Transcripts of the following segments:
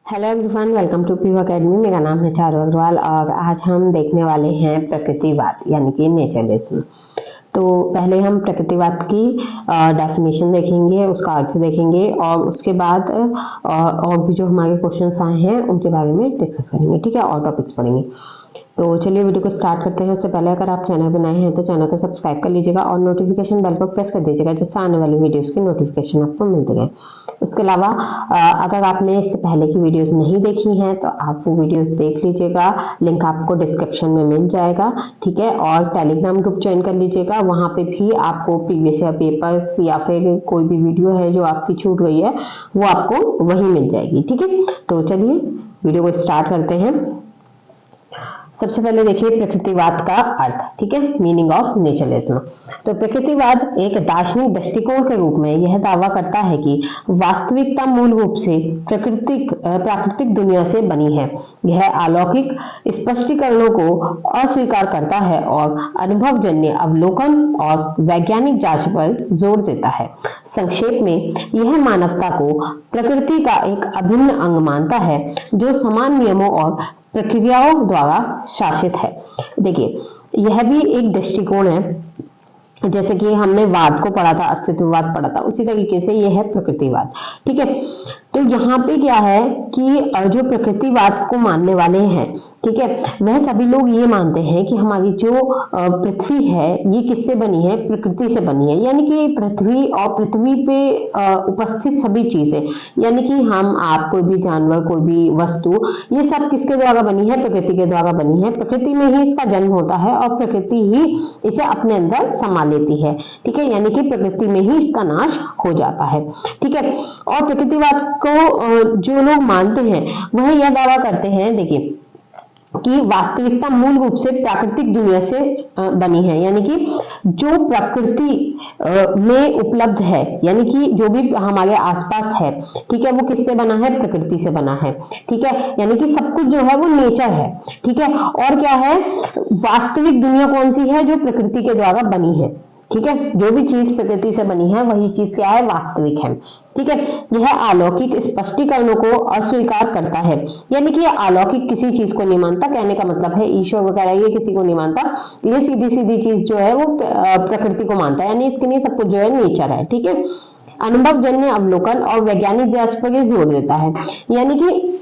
Hello everyone, welcome to PU academy. मेरा नाम है चारू अग्रवाल और आज हम देखने वाले हैं प्रकृतिवाद यानी कि नेचरलिज्म। तो पहले हम प्रकृतिवाद की डेफिनेशन देखेंगे, उसका अर्थ देखेंगे और उसके बाद और भी जो हमारे क्वेश्चंस आए हैं उनके बारे में डिस्कस करेंगे। ठीक है, और टॉपिक्स पढ़ेंगे। तो चलिए वीडियो को स्टार्ट करते हैं। उससे पहले अगर आप चैनल बनाए हैं तो चैनल को सब्सक्राइब कर लीजिएगा और नोटिफिकेशन बेल को प्रेस कर दीजिएगा, जिससे आने वाली वीडियोस की नोटिफिकेशन आपको मिलती है। उसके अलावा अगर आपने इससे पहले की वीडियोस नहीं देखी हैं तो आप वो वीडियोस देख लीजिएगा, लिंक आपको डिस्क्रिप्शन में मिल जाएगा। ठीक है, और टेलीग्राम ग्रुप ज्वाइन कर लीजिएगा, वहां पे भी आपको प्रीवियस ईयर पेपर्स या फिर कोई भी वीडियो है जो आपकी छूट गई है वो आपको वहीं मिल जाएगी। ठीक है, तो चलिए वीडियो को स्टार्ट करते हैं। सबसे पहले देखिए प्रकृतिवाद का अर्थ। ठीक है, मीनिंग ऑफ नेचरलिज्म। तो प्रकृतिवाद एक दार्शनिक दृष्टिकोण के रूप में यह दावा करता है कि वास्तविकता मूल रूप से प्राकृतिक दुनिया से बनी है। यह अलौकिक स्पष्टीकरणों को अस्वीकार करता है और अनुभवजन्य अवलोकन और वैज्ञानिक जांच पर जोर देता है। संक्षेप में यह मानवता को प्रकृति का एक अभिन्न अंग मानता है जो समान नियमों और प्रक्रियाओं द्वारा शासित है। देखिए, यह भी एक दृष्टिकोण है, जैसे कि हमने वाद को पढ़ा था, अस्तित्ववाद पढ़ा था, उसी तरीके से यह है प्रकृतिवाद। ठीक है, तो यहाँ पे क्या है कि जो प्रकृतिवाद को मानने वाले हैं, ठीक है, वह सभी लोग ये मानते हैं कि हमारी जो पृथ्वी है ये किससे बनी है, प्रकृति से बनी है। यानी कि पृथ्वी और पृथ्वी पे उपस्थित सभी चीजें, यानी कि हम, आप, कोई भी जानवर, कोई भी वस्तु, ये सब किसके द्वारा बनी है, प्रकृति के द्वारा बनी है। प्रकृति में ही इसका जन्म होता है और प्रकृति ही इसे अपने अंदर समा लेती है। ठीक है, यानी कि प्रकृति में ही इसका नाश हो जाता है। ठीक है, और प्रकृतिवाद को जो लोग मानते हैं वह यह दावा करते हैं, देखिए, कि वास्तविकता मूल रूप से प्राकृतिक दुनिया से बनी है। यानी कि जो प्रकृति में उपलब्ध है, यानी कि जो भी हमारे आसपास है, ठीक है, वो किससे बना है, प्रकृति से बना है। ठीक है, यानी कि सब कुछ जो है वो नेचर है। ठीक है, और क्या है, वास्तविक दुनिया कौन सी है, जो प्रकृति के द्वारा बनी है। ठीक है, जो भी चीज प्रकृति से बनी है वही चीज क्या है, वास्तविक है। ठीक है, यह अलौकिक स्पष्टीकरणों को अस्वीकार करता है। यानी कि अलौकिक किसी चीज को नहीं मानता, कहने का मतलब है ईश्वर वगैरह ये किसी को नहीं मानता, ये सीधी सीधी चीज जो है वो प्रकृति को मानता है। यानी इसके लिए सब कुछ जो है नेचर है। ठीक है, अनुभवजन्य अवलोकन और वैज्ञानिक जांच पर ये जोर देता है। यानी कि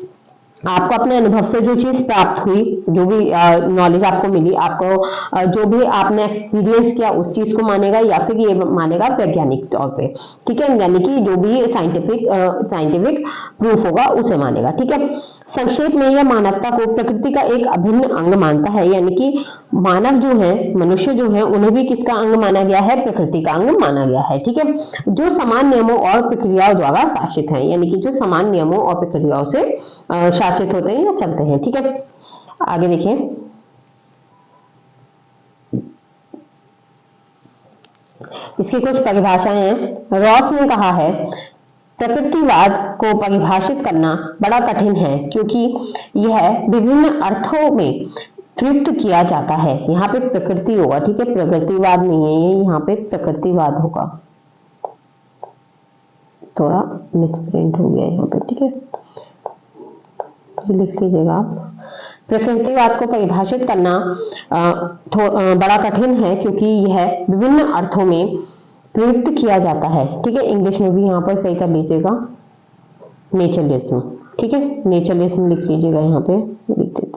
आपको अपने अनुभव से जो चीज प्राप्त हुई, जो भी नॉलेज आपको मिली, आपको जो भी आपने एक्सपीरियंस किया उस चीज को मानेगा या फिर ये मानेगा वैज्ञानिक तौर पे। ठीक है, यानी कि जो भी साइंटिफिक प्रूफ होगा उसे मानेगा। ठीक है, संक्षेप में यह मानवता को प्रकृति का एक अभिन्न अंग मानता है। यानी कि मानव जो है, मनुष्य जो है, उन्हें भी किसका अंग माना गया है, प्रकृति का अंग माना गया है। ठीक है, जो समान नियमों और प्रक्रियाओं द्वारा शासित है। यानी कि जो समान नियमों और प्रक्रियाओं से शासित होते हैं या चलते हैं। ठीक है, आगे देखिए, इसकी कुछ परिभाषाएं हैं। रॉस ने कहा है, प्रकृतिवाद को परिभाषित करना बड़ा कठिन है क्योंकि यह विभिन्न अर्थों में प्रयुक्त किया जाता है। यहाँ पे प्रकृति होगा, ठीक है, प्रकृतिवाद नहीं है ये, यहाँ पे प्रकृतिवाद होगा। थोड़ा मिसप्रिंट हो गया यहाँ पे। ठीक है, लिख लीजिएगा आप। प्रकृतिवाद को परिभाषित करना बड़ा कठिन है क्योंकि यह विभिन्न अर्थों में प्रयुक्त किया जाता है। ठीक है, इंग्लिश में भी यहाँ पर सही कर लीजिएगा, नेचरलिज्म। ठीक है, नेचरलिज्म लिख लीजिएगा, यहाँ पे लिख देते।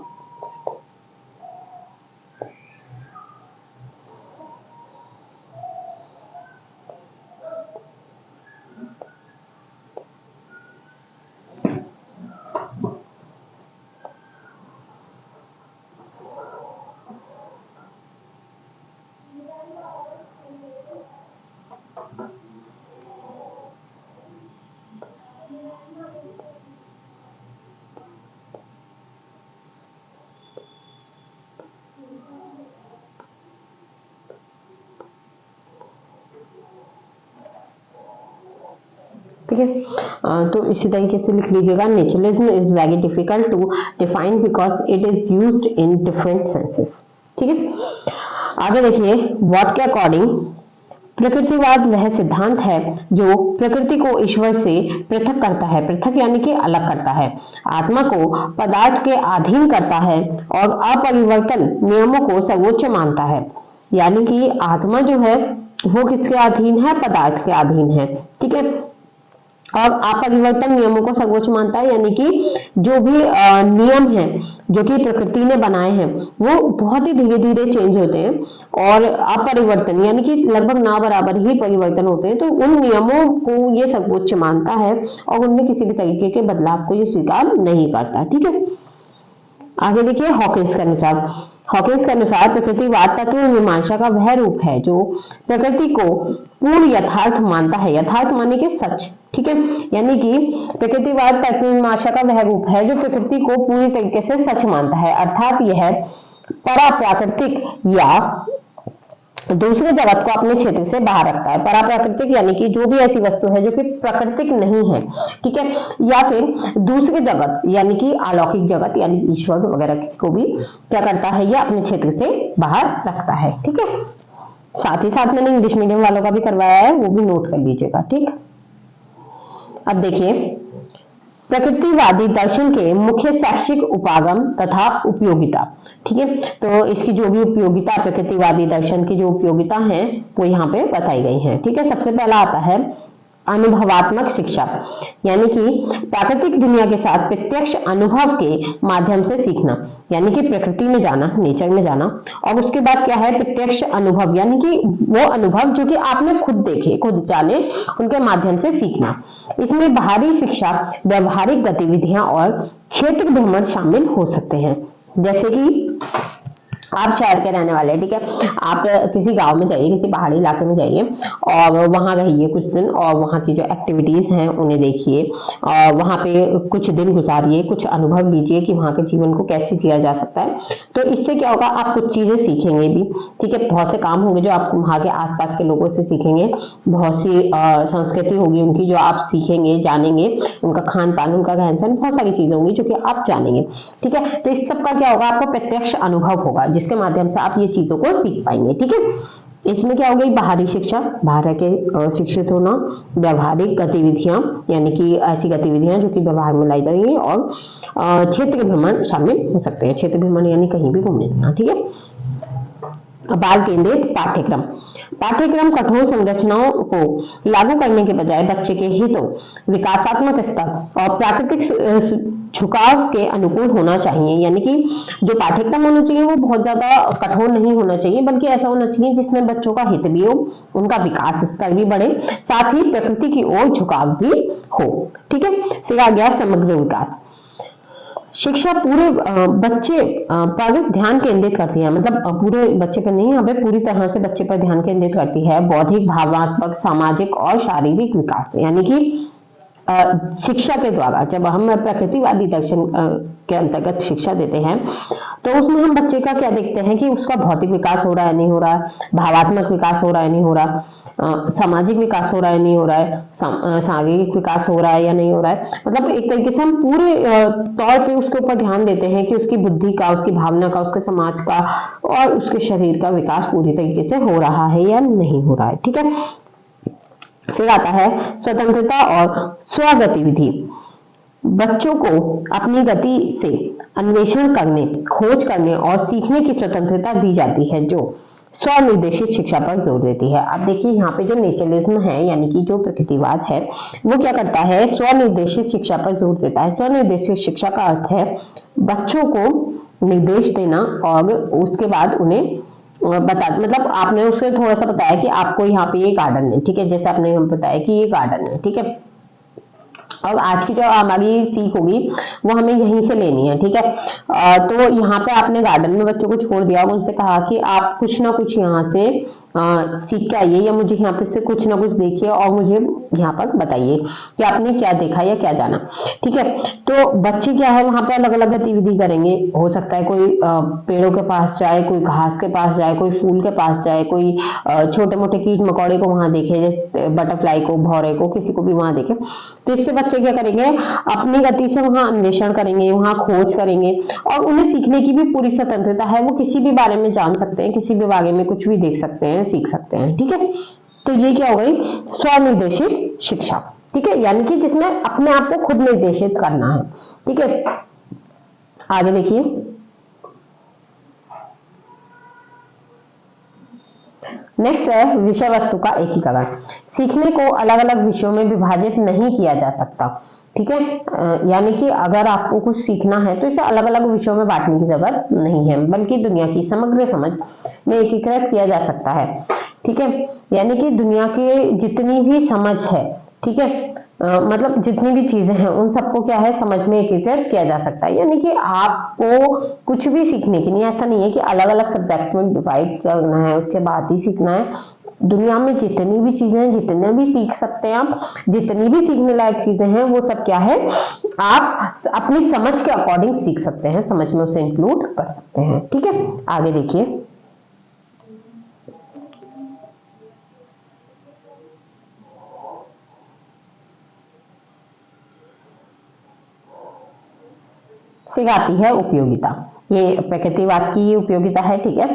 ठीक है, तो इसी तरीके से लिख लीजिएगा, naturalism is very difficult to define because it is used in different senses. ठीक है, आगे देखिए, व्हाट के अकॉर्डिंग प्रकृतिवाद वह सिद्धांत है जो प्रकृति को ईश्वर से पृथक करता है, पृथक यानी कि अलग करता है, आत्मा को पदार्थ के अधीन करता है और अपरिवर्तन नियमों को सर्वोच्च मानता है। यानी कि आत्मा जो है वो किसके अधीन है? पदार्थ के अधीन है, ठीक है, और अपरिवर्तन नियमों को सर्वोच्च मानता है। यानी कि जो भी नियम है जो कि प्रकृति ने बनाए हैं वो बहुत ही धीरे धीरे चेंज होते हैं और अपरिवर्तन यानी कि लगभग ना बराबर ही परिवर्तन होते हैं। तो उन नियमों को ये सर्वोच्च मानता है और उनमें किसी भी तरीके के बदलाव को ये स्वीकार नहीं करता, ठीक है। आगे देखिए हॉकिंस के अनुसार, हॉकिंस के अनुसार प्रकृतिवाद तत्व मीमांसा का वह रूप है जो प्रकृति को पूर्ण यथार्थ मानता है, यथार्थ माने के सच, ठीक है। यानी कि प्रकृतिवाद तत्व मीमांसा का वह रूप है जो प्रकृति को पूरी तरीके से सच मानता है, अर्थात यह पराप्राकृतिक या दूसरे जगत को अपने क्षेत्र से बाहर रखता है। पराप्राकृतिक यानी कि जो भी ऐसी वस्तु है जो कि प्राकृतिक नहीं है, ठीक है, या फिर दूसरे जगत यानी कि अलौकिक जगत यानी ईश्वर वगैरह किसी को भी क्या करता है, यह अपने क्षेत्र से बाहर रखता है, ठीक है। साथ ही साथ मैंने इंग्लिश मीडियम वालों का भी करवाया है, वो भी नोट कर लीजिएगा, ठीक। अब देखिए प्रकृतिवादी दर्शन के मुख्य शैक्षिक उपागम तथा उपयोगिता, ठीक है। तो इसकी जो भी उपयोगिता, प्रकृतिवादी दर्शन की जो उपयोगिता है वो यहाँ पे बताई गई है, ठीक है। सबसे पहला आता है अनुभवात्मक शिक्षा, यानी कि प्राकृतिक दुनिया के साथ प्रत्यक्ष अनुभव के माध्यम से सीखना, यानी कि प्रकृति में जाना, नेचर में जाना, और उसके बाद क्या है प्रत्यक्ष अनुभव, यानी कि वो अनुभव जो कि आपने खुद देखे, खुद जाने, उनके माध्यम से सीखना। इसमें बाहरी शिक्षा, व्यवहारिक गतिविधियां और क्षेत्र भ्रमण शामिल हो सकते हैं। जैसे कि आप शहर के रहने वाले, ठीक है, आप किसी गांव में जाइए, किसी पहाड़ी इलाके में जाइए और वहां रहिए कुछ दिन और वहां की जो एक्टिविटीज हैं उन्हें देखिए और वहां पे कुछ दिन गुजारिए, कुछ अनुभव लीजिए कि वहां के जीवन को कैसे जिया जा सकता है। तो इससे क्या होगा, आप कुछ चीजें सीखेंगे भी, ठीक है। बहुत से काम होंगे जो आप वहां के आसपास के लोगों से सीखेंगे, बहुत सी संस्कृति होगी उनकी जो आप सीखेंगे, जानेंगे, उनका खान पान, उनका रहन सहन, बहुत सारी चीजें होंगी जो कि आप जानेंगे, ठीक है। तो इस सब का क्या होगा, आपको प्रत्यक्ष अनुभव होगा जिसके माध्यम से आप ये चीजों को सीख पाएंगे, ठीक है। इसमें क्या हो गई, बाहरी शिक्षा, बाहर के शिक्षित होना, व्यवहारिक गतिविधियां यानी कि ऐसी गतिविधियां जो कि व्यवहार में लाई जाएंगी, और क्षेत्र भ्रमण शामिल हो सकते हैं। क्षेत्र भ्रमण यानी कहीं भी घूमने जाना, ठीक है। बाल केंद्रित पाठ्यक्रम, पाठ्यक्रम कठोर संरचनाओं को लागू करने के बजाय बच्चे के हितों, विकासात्मक स्तर और प्राकृतिक झुकाव के अनुकूल होना चाहिए। यानी कि जो पाठ्यक्रम होना चाहिए वो बहुत ज्यादा कठोर नहीं होना चाहिए, बल्कि ऐसा होना चाहिए जिसमें बच्चों का हित भी हो, उनका विकास स्तर भी बढ़े, साथ ही प्रकृति की ओर झुकाव भी हो, ठीक है। फिर आ गया समग्र विकास, शिक्षा पूरे बच्चे पर ध्यान केंद्रित करती है, मतलब पूरे बच्चे पर नहीं, यहाँ पे पूरी तरह से बच्चे पर ध्यान केंद्रित करती है। बौद्धिक, भावनात्मक, सामाजिक और शारीरिक विकास, यानी कि शिक्षा के द्वारा जब हम प्रकृतिवादी दर्शन के अंतर्गत शिक्षा देते हैं तो उसमें हम बच्चे का क्या देखते हैं कि उसका भौतिक विकास हो रहा है, नहीं हो रहा, भावात्मक विकास हो रहा है, नहीं हो रहा, सामाजिक विकास हो रहा है, नहीं हो रहा है, शारीरिक विकास हो रहा है या नहीं हो रहा है। मतलब एक तरीके से हम पूरे तौर पे उसके ऊपर ध्यान देते हैं कि उसकी बुद्धि का, उसकी भावना का, उसके समाज का और उसके शरीर का विकास पूरी तरीके से हो रहा है या नहीं हो रहा है, ठीक है। फिर आता है स्वतंत्रता और स्वगतिविधि, बच्चों को अपनी गति से अन्वेषण करने, खोज करने और सीखने की स्वतंत्रता दी जाती है जो स्वनिर्देशित शिक्षा पर जोर देती है। अब देखिए यहाँ पे जो नेचरलिज्म है यानी कि जो प्रकृतिवाद है वो क्या करता है, स्वनिर्देशित शिक्षा पर जोर देता है। स्वनिर्देशित शिक्षा का अर्थ है बच्चों को निर्देश देना और उसके बाद उन्हें बता, मतलब आपने उसको थोड़ा सा बताया कि आपको यहाँ पे ये गार्डन है, ठीक है, जैसे आपने हम बताया कि ये गार्डन है, ठीक है। और आज की जो हमारी सीख होगी वो हमें यहीं से लेनी है, ठीक है। तो यहाँ पे आपने गार्डन में बच्चों को छोड़ दिया, उनसे कहा कि आप कुछ ना कुछ यहाँ से सीख के आइए या मुझे यहाँ पे से कुछ ना कुछ देखिए और मुझे यहाँ पर बताइए कि आपने क्या देखा या क्या जाना, ठीक है। तो बच्चे क्या है वहां पे अलग अलग गतिविधि करेंगे, हो सकता है कोई पेड़ों के पास जाए, कोई घास के पास जाए, कोई फूल के पास जाए, कोई छोटे मोटे कीट मकोड़े को वहां देखे, जैसे बटरफ्लाई को, भौरे को, किसी को भी वहां देखे। तो इससे बच्चे क्या करेंगे, अपनी गति से वहां अन्वेषण करेंगे, वहां खोज करेंगे और उन्हें सीखने की भी पूरी स्वतंत्रता है। वो किसी भी बारे में जान सकते हैं, किसी भी बारे में कुछ भी देख सकते हैं, सीख सकते हैं, ठीक है। तो ये क्या हो गई, स्वनिर्देशित शिक्षा। ठीक है, यानी कि जिसमें अपने आप को खुद निर्देशित करना है। ठीक है, आगे देखिए, नेक्स्ट है विषय वस्तु का एकीकरण। सीखने को अलग अलग विषयों में विभाजित नहीं किया जा सकता। ठीक है, यानी कि अगर आपको कुछ सीखना है तो इसे अलग अलग विषयों में बांटने की जरूरत नहीं है, बल्कि दुनिया की समग्र समझ में एकीकृत किया जा सकता है। ठीक है, यानी कि दुनिया की जितनी भी समझ है, ठीक है, मतलब जितनी भी चीजें हैं उन सबको क्या है, समझ में एकीकृत किया जा सकता है। यानी कि आपको कुछ भी सीखने की नहीं, ऐसा नहीं है कि अलग अलग सब्जेक्ट में डिवाइड करना है उसके बाद ही सीखना है। दुनिया में जितनी भी चीजें हैं, जितने भी सीख सकते हैं आप, जितनी भी सीखने लायक चीजें हैं, वो सब क्या है, आप अपनी समझ के अकॉर्डिंग सीख सकते हैं, समझ में उसे इंक्लूड कर सकते हैं। ठीक है, आगे देखिए, फिर आती है उपयोगिता। ये प्रकृतिवाद की उपयोगिता है। ठीक है,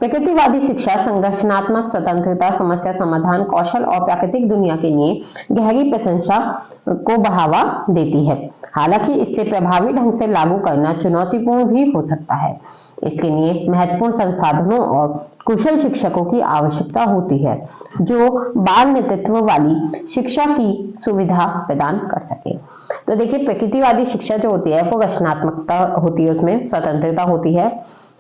प्रकृतिवादी शिक्षा संरचनात्मक स्वतंत्रता, समस्या समाधान कौशल और प्राकृतिक दुनिया के लिए गहरी प्रशंसा को बढ़ावा देती है। हालांकि इससे प्रभावी ढंग से लागू करना चुनौतीपूर्ण भी हो सकता है। इसके लिए महत्वपूर्ण संसाधनों और कुशल शिक्षकों की आवश्यकता होती है, जो बाल नेतृत्व वाली शिक्षा की सुविधा प्रदान कर सके। तो देखिए, प्रकृतिवादी शिक्षा जो होती है वो रचनात्मकता होती है, उसमें स्वतंत्रता होती है।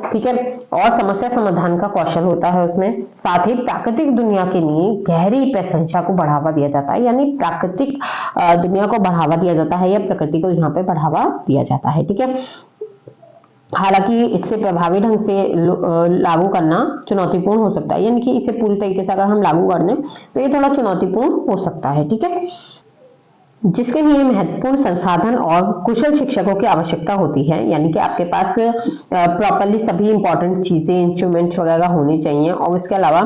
ठीक है, और समस्या समाधान का कौशल होता है उसमें। साथ ही प्राकृतिक दुनिया के लिए गहरी प्रशंसा को बढ़ावा दिया जाता है, यानी प्राकृतिक दुनिया को बढ़ावा दिया जाता है या प्रकृति को यहाँ पे बढ़ावा दिया जाता है। ठीक है, हालांकि इससे प्रभावी ढंग से लागू करना चुनौतीपूर्ण हो सकता है, यानी कि इसे पूरी तरीके से अगर हम लागू कर दें तो ये थोड़ा चुनौतीपूर्ण हो सकता है। ठीक है, जिसके लिए महत्वपूर्ण संसाधन और कुशल शिक्षकों की आवश्यकता होती है, यानी कि आपके पास प्रॉपरली सभी इंपॉर्टेंट चीजें, इंस्ट्रूमेंट्स वगैरह होने चाहिए, और इसके अलावा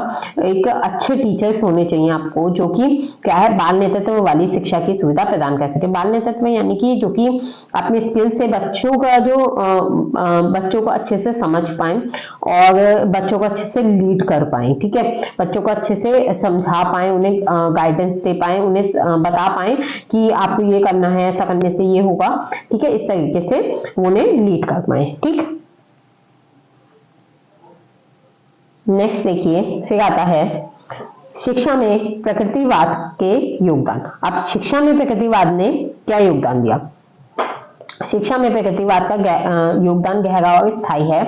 एक अच्छे टीचर्स होने चाहिए आपको, जो कि क्या है, बाल नेतृत्व वाली शिक्षा की सुविधा प्रदान कर सके। बाल नेतृत्व यानी कि जो कि अपने स्किल से बच्चों का जो बच्चों को अच्छे से समझ पाए और बच्चों को अच्छे से लीड कर पाए। ठीक है, बच्चों को अच्छे से समझा पाए, उन्हें गाइडेंस दे पाए, उन्हें बता पाए कि आपको ये करना है, ऐसा करने से ये होगा। ठीक है, इस तरीके से उन्हें लीड कर पाए। ठीक, नेक्स्ट देखिए, फिर आता है शिक्षा में प्रकृतिवाद के योगदान। अब शिक्षा में प्रकृतिवाद ने क्या योगदान दिया? शिक्षा में प्रकृतिवाद का योगदान गहरा और स्थायी है।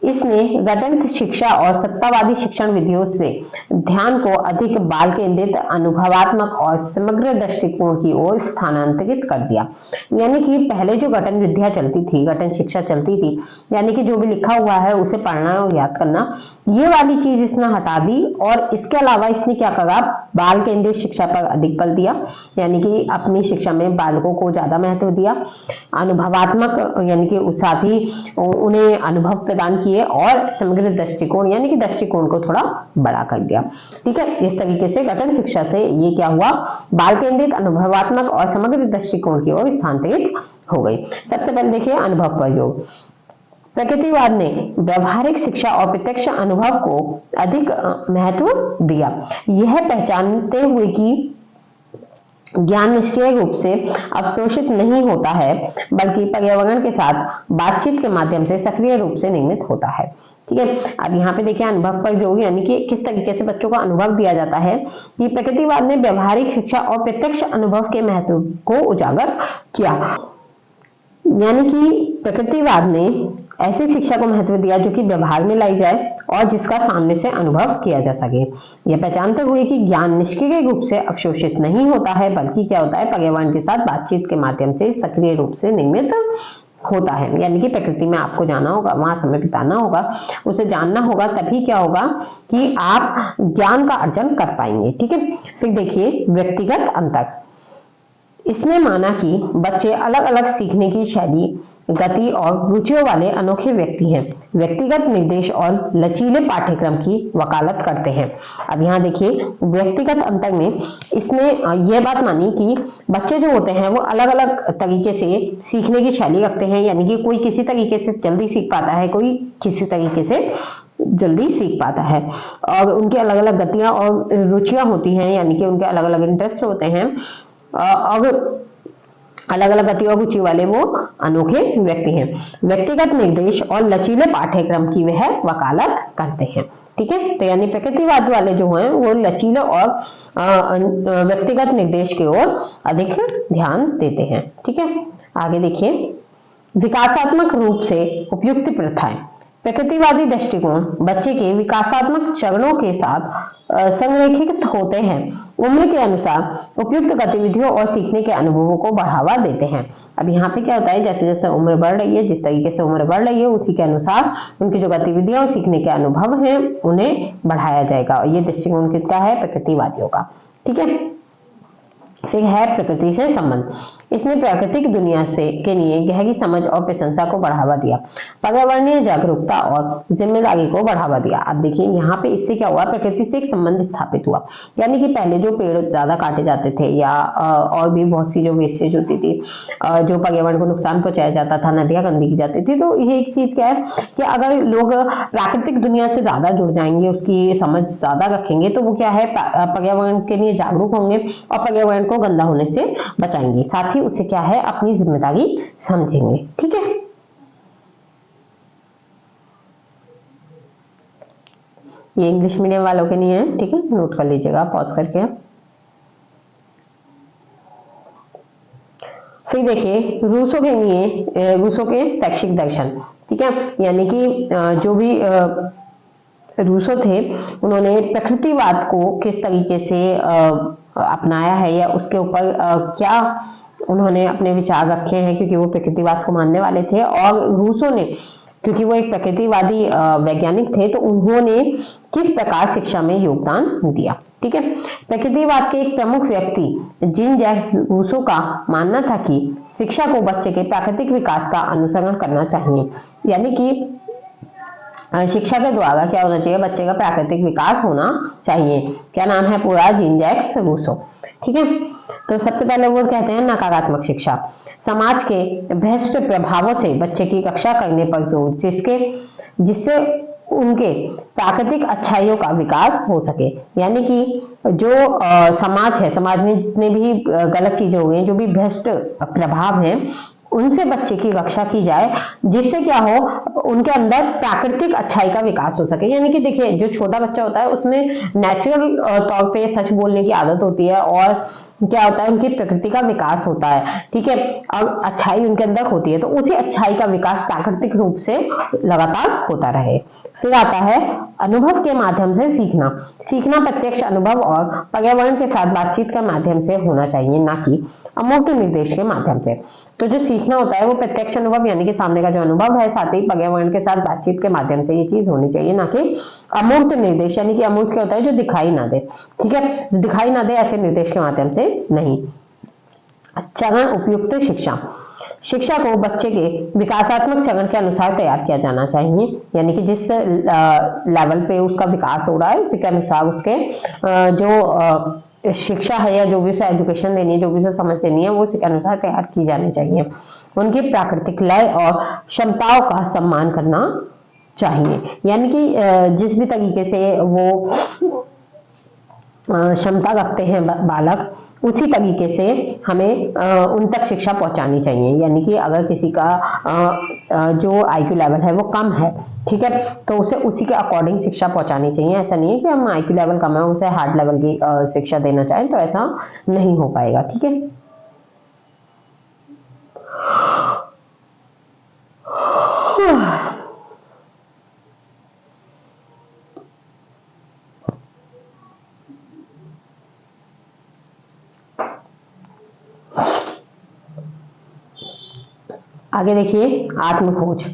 इसने गणतंत्र शिक्षा और सत्तावादी शिक्षण विधियों से ध्यान को अधिक बाल केंद्रित, अनुभवात्मक और समग्र दृष्टिकोण की ओर स्थानांतरित कर दिया। यानी कि पहले जो गठन विद्या चलती थी, गठन शिक्षा चलती थी, यानी कि जो भी लिखा हुआ है उसे पढ़ना और याद करना, ये वाली चीज इसने हटा दी, और इसके अलावा इसने क्या करा, बाल केंद्रित शिक्षा पर अधिक बल दिया, यानी कि अपनी शिक्षा में बालकों को ज्यादा महत्व दिया। अनुभवात्मक यानी कि साथ ही उन्हें अनुभव प्रदान किए, और समग्र दृष्टिकोण यानी कि दृष्टिकोण को थोड़ा बड़ा कर दिया। ठीक है, इस तरीके से गठन शिक्षा से ये क्या हुआ, बाल केंद्रित, अनुभवात्मक और समग्र दृष्टिकोण की ओर स्थानांतरित हो गई। सबसे पहले देखिए अनुभव प्रयोग। प्रकृतिवाद ने व्यवहारिक शिक्षा और प्रत्यक्ष अनुभव को अधिक महत्व दिया। यह पहचानते हुए कि ज्ञान निष्क्रिय रूप से अवशोषित नहीं होता है, बल्कि पर्यावरण के साथ बातचीत के माध्यम से सक्रिय रूप से निर्मित होता है। ठीक है, अब यहाँ पे देखिए अनुभव पर जो, यानी कि किस तरीके से बच्चों को अनुभव दिया जाता है, कि प्रकृतिवाद ने व्यवहारिक शिक्षा और प्रत्यक्ष अनुभव के महत्व को उजागर किया। यानी कि प्रकृतिवाद ने ऐसी शिक्षा को महत्व दिया जो कि व्यवहार में लाई जाए और जिसका सामने से अनुभव किया जा सके। यह पहचानते हुए कि ज्ञान निष्क्रिय रूप से अवशोषित नहीं होता है, बल्कि क्या होता है, पर्यावरण के साथ बातचीत के माध्यम से सक्रिय रूप से निर्मित होता है। यानी कि प्रकृति में आपको जाना होगा, वहां समय बिताना होगा, उसे जानना होगा, तभी क्या होगा कि आप ज्ञान का अर्जन कर पाएंगे। ठीक है, फिर देखिए व्यक्तिगत अंतर। इसने माना कि बच्चे अलग अलग सीखने की शैली, गति और रुचियों वाले अनोखे व्यक्ति हैं। व्यक्तिगत निर्देश और लचीले पाठ्यक्रम की वकालत करते हैं। अब यहाँ देखिए व्यक्तिगत अंतर में इसने यह बात मानी कि बच्चे जो होते हैं वो अलग अलग तरीके से सीखने की शैली रखते हैं, यानी कि कोई किसी तरीके से जल्दी सीख पाता है, कोई किसी तरीके से जल्दी सीख पाता है। और उनकी अलग अलग गतियां और रुचियां होती हैं, यानी कि उनके अलग अलग इंटरेस्ट होते हैं, और अलग अलग गति और रुचि वाले वो अनोखे व्यक्ति हैं। व्यक्तिगत निर्देश और लचीले पाठ्यक्रम की वह वकालत करते हैं। ठीक है, तो यानी प्रकृतिवाद वाले जो हैं वो लचीले और व्यक्तिगत निर्देश की ओर अधिक ध्यान देते हैं। ठीक है, आगे देखिए, विकासात्मक रूप से उपयुक्त प्रथाएं। प्रकृतिवादी दृष्टिकोण बच्चे के विकासात्मक चरणों के साथ संरेखित होते हैं, उम्र के अनुसार उपयुक्त गतिविधियों और सीखने के अनुभवों को बढ़ावा देते हैं। अब यहाँ पे क्या होता है, जैसे जैसे उम्र बढ़ रही है, जिस तरीके से उम्र बढ़ रही है उसी के अनुसार उनकी जो गतिविधियां और सीखने के अनुभव हैं उन्हें बढ़ाया जाएगा। और ये दृष्टिकोण किसका है, प्रकृतिवादियों का। ठीक है, फिर है प्रकृति से संबंध। इसने प्राकृतिक दुनिया से के लिए गहरी समझ और प्रशंसा को बढ़ावा दिया, पर्यावरणीय जागरूकता और जिम्मेदारी को बढ़ावा दिया। अब देखिए यहाँ पे इससे क्या हुआ, प्रकृति से एक संबंध स्थापित हुआ। यानी कि पहले जो पेड़ ज्यादा काटे जाते थे या और भी बहुत सी जो वेस्टेज होती थी, जो पर्यावरण को नुकसान पहुंचाया जाता था, नदियां गंदी की जाती थी, तो ये एक चीज क्या है कि अगर लोग प्राकृतिक दुनिया से ज्यादा जुड़ जाएंगे, उसकी समझ ज्यादा रखेंगे, तो वो क्या है, पर्यावरण के लिए जागरूक होंगे और पर्यावरण को गंदा होने से बचाएंगे, साथ ही उसे क्या है, अपनी जिम्मेदारी समझेंगे। ठीक है, ये इंग्लिश मीडियम वालों के लिए है। ठीक है, नोट कर लीजिएगा पॉज करके। फिर देखिए रूसो के लिए, रूसो के शैक्षिक दर्शन। ठीक है, यानी कि जो भी रूसो थे उन्होंने प्रकृतिवाद को किस तरीके से अपनाया है या उसके ऊपर क्या उन्होंने अपने विचार रखे हैं, क्योंकि वो प्रकृतिवाद को मानने वाले थे। और रूसो ने, क्योंकि वो एक प्रकृतिवादी वैज्ञानिक थे, तो उन्होंने किस प्रकार शिक्षा में योगदान दिया। ठीक है, प्रकृतिवाद के एक प्रमुख व्यक्ति जीन जैक्स रूसो का मानना था कि शिक्षा को बच्चे के प्राकृतिक विकास का अनुसरण करना चाहिए, यानी कि शिक्षा के द्वारा क्या होना चाहिए, बच्चे का प्राकृतिक विकास होना चाहिए। क्या नाम है पूरा, जीन जैक्स रूसो। ठीक है, तो सबसे पहले वो कहते हैं नकारात्मक शिक्षा, समाज के भ्रष्ट प्रभावों से बच्चे की रक्षा करने पर जोर, जिससे उनके प्राकृतिक अच्छाइयों का विकास हो सके। यानी कि जो समाज है, समाज में जितने भी गलत चीजें हो गई, जो भी भ्रष्ट प्रभाव हैं, उनसे बच्चे की रक्षा की जाए, जिससे क्या हो, उनके अंदर प्राकृतिक अच्छाई का विकास हो सके। यानी कि देखिए, जो छोटा बच्चा होता है उसमें नेचुरल तौर पे सच बोलने की आदत होती है, और क्या होता है, उनकी प्रकृति का विकास होता है। ठीक है, और अच्छाई उनके अंदर होती है, तो उसी अच्छाई का विकास प्राकृतिक रूप से लगातार होता रहे। फिर आता है अनुभव के माध्यम से सीखना। सीखना प्रत्यक्ष अनुभव और पर्यावरण के साथ बातचीत के माध्यम से होना चाहिए, ना कि अमूर्त निर्देश के माध्यम से। तो जो सीखना होता है वो प्रत्यक्ष अनुभव, यानी कि सामने का जो अनुभव है, साथ ही पर्यावरण के साथ बातचीत के माध्यम से ये चीज होनी चाहिए, ना कि अमूर्त निर्देश। यानी कि अमूर्त क्या होता है, जो दिखाई ना दे। ठीक है, जो दिखाई ना दे ऐसे निर्देश के माध्यम से नहीं। चरण उपयुक्त शिक्षा। शिक्षा को बच्चे के विकासात्मक चरण के अनुसार तैयार किया जाना चाहिए, यानी कि जिस लेवल पे उसका विकास हो रहा है उसके अनुसार उसके जो शिक्षा है या जो भी उसे एजुकेशन देनी है, जो भी उसे समझ देनी है, वो उसके अनुसार तैयार की जानी चाहिए। उनकी प्राकृतिक लय और क्षमताओं का सम्मान करना चाहिए, यानी कि जिस भी तरीके से वो क्षमता रखते हैं बालक, उसी तरीके से हमें उन तक शिक्षा पहुंचानी चाहिए। यानी कि अगर किसी का जो आईक्यू लेवल है वो कम है, ठीक है, तो उसे उसी के अकॉर्डिंग शिक्षा पहुंचानी चाहिए। ऐसा नहीं है कि हम आईक्यू लेवल कम है उसे हार्ड लेवल की शिक्षा देना चाहें, तो ऐसा नहीं हो पाएगा। ठीक है, आगे देखिए आत्मखोज।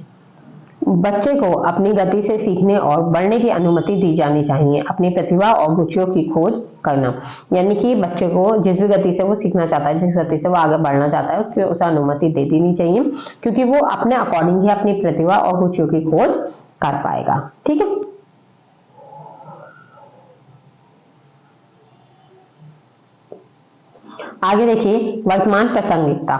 बच्चे को अपनी गति से सीखने और बढ़ने की अनुमति दी जानी चाहिए। अपनी प्रतिभा और रुचियों की खोज करना, यानी कि बच्चे को जिस भी गति से वो सीखना चाहता है, जिस गति से वो आगे बढ़ना चाहता है, उसकी उसे अनुमति दे देनी चाहिए, क्योंकि वो अपने अकॉर्डिंग ही अपनी प्रतिभा और रुचियों की खोज कर पाएगा। ठीक है, आगे देखिए वर्तमान प्रासंगिकता।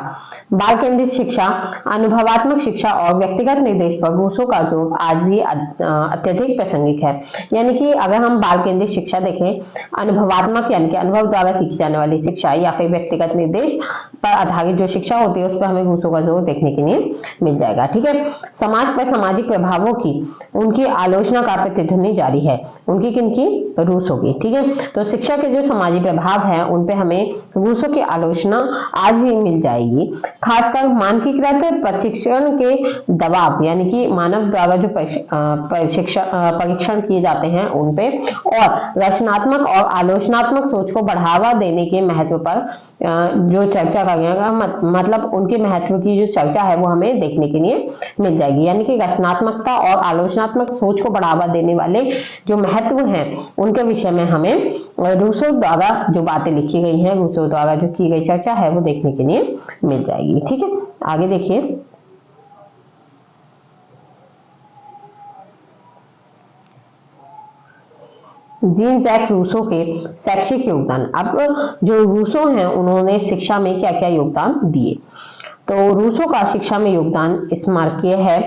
बाल केंद्रित शिक्षा, अनुभवात्मक शिक्षा और व्यक्तिगत निर्देश पर रूसो का जोर आज भी अत्यधिक प्रासंगिक है। यानी कि अगर हम बाल केंद्रित शिक्षा देखें, अनुभवात्मक यानी कि अनुभव द्वारा सीखी जाने वाली शिक्षा या फिर व्यक्तिगत निर्देश पर आधारित जो शिक्षा होती है उस पर हमें रूसो का जोर देखने के लिए मिल जाएगा। ठीक है, समाज पर सामाजिक प्रभावों की उनकी आलोचना का प्रतिध्वनि जारी है। उनकी किनकी? रूसो की। ठीक है, तो शिक्षा के जो समाजी प्रभाव हैं उन पे हमें रूसो की आलोचना आज भी मिल जाएगी। खासकर मानकीकृत प्रशिक्षण के दबाव यानी कि मानव द्वारा जो परीक्षण किए जाते हैं उन पे, और रचनात्मक और आलोचनात्मक सोच को बढ़ावा देने के महत्व पर जो चर्चा कर गया, मतलब उनके महत्व की जो चर्चा है वो हमें देखने के लिए मिल जाएगी। यानी कि रचनात्मकता और आलोचनात्मक सोच को बढ़ावा देने वाले जो महत्व हैं उनके विषय में हमें रूसो द्वारा जो बातें लिखी गई हैं, रूसो द्वारा जो की गई चर्चा है वो देखने के लिए मिल जाएगी। ठीक है, आगे देखिए। जीन जैक रूसो के शैक्षिक योगदान। अब जो रूसो हैं उन्होंने शिक्षा में क्या क्या योगदान दिए, तो रूसो का शिक्षा में योगदान स्मारकीय है।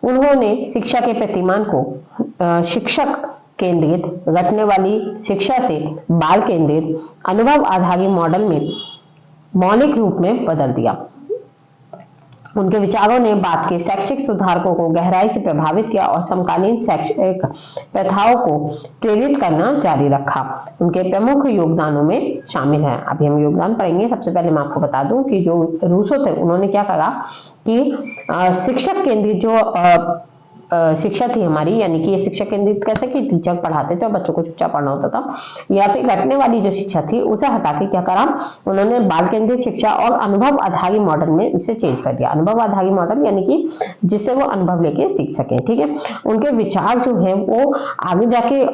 उन्होंने शिक्षा के प्रतिमान को शिक्षक केंद्रित रखने वाली शिक्षा से बाल केंद्रित अनुभव आधारित मॉडल में मौलिक रूप में बदल दिया। उनके विचारों ने बाद के शैक्षिक सुधारकों को गहराई से प्रभावित किया और समकालीन शैक्षिक प्रथाओं को प्रेरित करना जारी रखा। उनके प्रमुख योगदानों में शामिल हैं, अभी हम योगदान पढ़ेंगे। सबसे पहले मैं आपको बता दूं कि जो रूसो थे उन्होंने क्या करा कि शिक्षक केंद्रित जो शिक्षा थी हमारी, यानी कि ये शिक्षक केंद्रित कैसे कि टीचर पढ़ाते थे और बच्चों को चुपचाप पढ़ना होता था, या फिर रटने वाली जो शिक्षा थी उसे हटा के क्या करा उन्होंने बाल केंद्रित शिक्षा और अनुभव आधारित मॉडल में इसे चेंज कर दिया। अनुभव आधारित मॉडल यानी कि जिससे वो अनुभव लेके सीख सके। ठीक है, उनके विचार जो है वो आगे जाके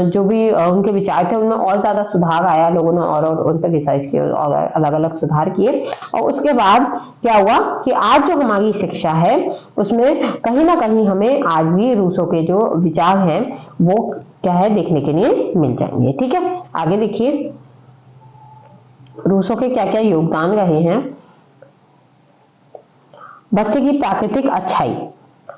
जो भी उनके विचार थे उनमें और ज्यादा सुधार आया, लोगों ने और उन पर रिसर्च किए और अलग अलग सुधार किए, और उसके बाद क्या हुआ कि आज जो हमारी शिक्षा है उसमें कहीं ना कहीं हमें आज भी रूसो के जो विचार हैं वो क्या है देखने के लिए मिल जाएंगे। ठीक है, आगे देखिए रूसो के क्या क्या योगदान रहे हैं। बच्चे की प्राकृतिक अच्छाई,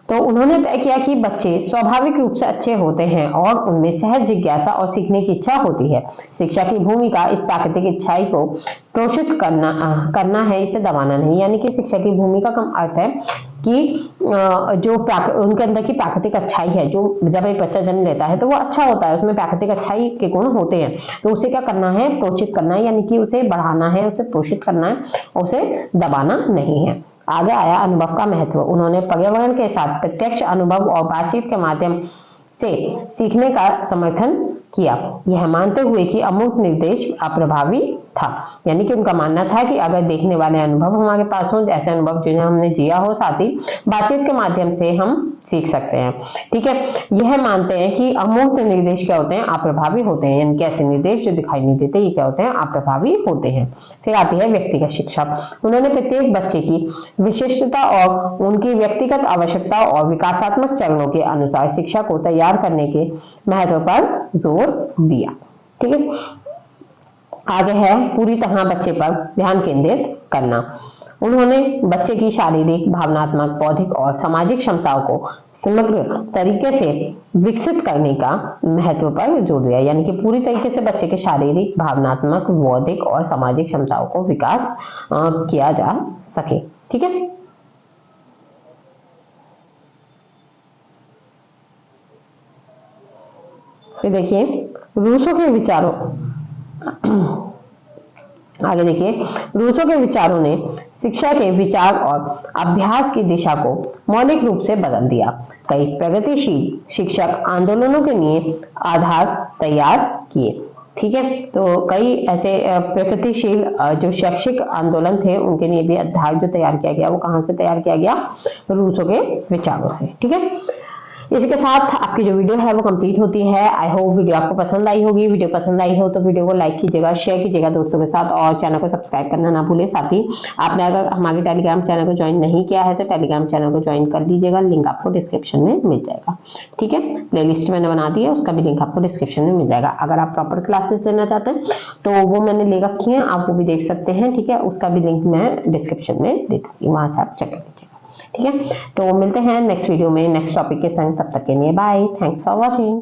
तो उन्होंने तय किया कि बच्चे स्वाभाविक रूप से अच्छे होते हैं और उनमें सहज जिज्ञासा और सीखने की इच्छा होती है। शिक्षा की भूमिका इस प्राकृतिक इच्छाई को पोषित करना है, इसे दबाना नहीं। यानी कि शिक्षा की भूमिका का अर्थ है कि जो उनके अंदर की प्राकृतिक अच्छाई है, जो जब एक बच्चा जन्म लेता है तो वो अच्छा होता है, उसमें प्राकृतिक अच्छाई के गुण होते हैं, तो उसे क्या करना है? पोषित करना है, यानी कि उसे बढ़ाना है, उसे पोषित करना है, उसे दबाना नहीं है। आगे आया अनुभव का महत्व। उन्होंने पर्यावरण के साथ प्रत्यक्ष अनुभव और बातचीत के माध्यम से सीखने का समर्थन किया, यह मानते हुए कि अमूर्त निर्देश अप्रभावी था। यानी कि उनका मानना था कि अगर देखने वाले अनुभव हमारे पास हो, ऐसे अनुभव जिन्हें हमने जिया हो, साथ ही बातचीत के माध्यम से हम सीख सकते हैं। ठीक है, यह मानते हैं कि अमूर्त निर्देश क्या होते हैं? अप्रभावी होते हैं। यानी कि ऐसे निर्देश जो दिखाई नहीं देते ये क्या होते हैं? अप्रभावी होते हैं। फिर आती है व्यक्तिगत शिक्षा। उन्होंने प्रत्येक बच्चे की विशिष्टता और उनकी व्यक्तिगत आवश्यकता और विकासात्मक चरणों के अनुसार शिक्षा को तैयार करने के महत्व पर जोर दिया। ठीक है, आगे है पूरी तरह बच्चे पर ध्यान केंद्रित करना। उन्होंने बच्चे की शारीरिक, भावनात्मक, बौद्धिक और सामाजिक क्षमताओं को समग्र तरीके से विकसित करने का महत्व पर जोर दिया। यानी कि पूरी तरीके से बच्चे के शारीरिक, भावनात्मक, बौद्धिक और सामाजिक क्षमताओं को विकास किया जा सके। ठीक है, फिर देखिए रूसो के विचारों आगे देखिए रूसो के विचारों ने शिक्षा के विचार और अभ्यास की दिशा को मौलिक रूप से बदल दिया। कई प्रगतिशील शिक्षक आंदोलनों के लिए आधार तैयार किए। ठीक है, तो कई ऐसे प्रगतिशील जो शैक्षिक आंदोलन थे उनके लिए भी आधार जो तैयार किया गया वो कहां से तैयार किया गया? रूसो के विचारों से। ठीक है, इसी के साथ आपकी जो वीडियो है वो कंप्लीट होती है। आई होप वीडियो आपको पसंद आई होगी। वीडियो पसंद आई हो तो वीडियो को लाइक कीजिएगा, शेयर कीजिएगा दोस्तों के साथ, और चैनल को सब्सक्राइब करना ना भूलें। साथ ही आपने अगर हमारे टेलीग्राम चैनल को ज्वाइन नहीं किया है तो टेलीग्राम चैनल को ज्वाइन कर लीजिएगा, लिंक आपको डिस्क्रिप्शन में मिल जाएगा। ठीक है, प्लेलिस्ट मैंने बना दी है, उसका भी लिंक आपको डिस्क्रिप्शन में मिल जाएगा। अगर आप प्रॉपर क्लासेस लेना चाहते हैं तो वो मैंने ले रखी है, आप वो भी देख सकते हैं। ठीक है, उसका भी लिंक मैं डिस्क्रिप्शन में दे दूंगी, वहां से आप चेक कर लीजिएगा। ठीक है, तो मिलते हैं नेक्स्ट वीडियो में नेक्स्ट टॉपिक के संग। तब तक के लिए बाय, थैंक्स फॉर वॉचिंग।